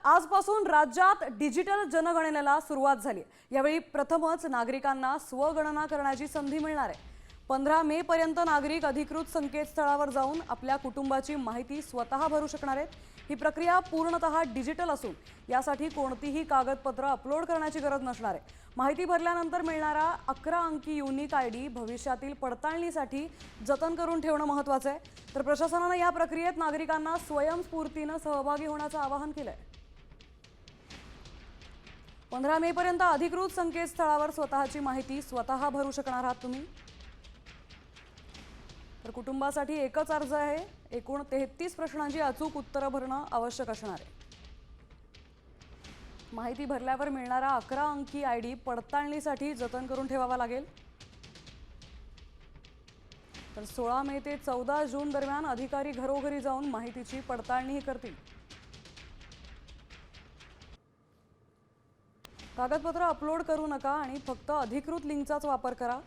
आजपासून राज्यात डिजिटल जनगणनेला सुरुवात झाली। यावेळी प्रथमच नागरिकांना स्वगणना करण्याची संधी मिळणार आहे। 15 मे पर्यंत नागरिक अधिकृत संकेतस्थळावर जाऊन आपल्या कुटुंबाची माहिती स्वतः भरू शकणार आहेत। ही प्रक्रिया पूर्णतः डिजिटल असून यासाठी कोणतीही कागदपत्र अपलोड करण्याची गरज नसणार आहे। माहिती भरल्यानंतर मिळणारा 11 अंकी युनिक आयडी भविष्यातील पडताळणीसाठी जतन करून ठेवणं महत्त्वाचं आहे। तर प्रशासनाने या प्रक्रियेत नागरिकांना स्वयंस्फूर्तीने सहभागी होण्याचं आवाहन केलंय। 15 मे पर्यंत अधिकृत संकेतस्थळावर स्वतःची माहिती स्वतः भरू शकणार आहात तुम्ही। तर कुटुंबासाठी एकच अर्ज आहे। एकूण 33 प्रश्नांची अचूक उत्तरं भरणं आवश्यक असणार आहे। माहिती भरल्यावर मिळणारा 11 अंकी आयडी पडताळणीसाठी जतन करून ठेवावा लागेल। तर 16 मे ते 14 जून दरम्यान अधिकारी घरोघरी जाऊन माहितीची पडताळणी करतील। कागदपत्र अपलोड करू नका आणि फक्त अधिकृत लिंकचाच वापर करा।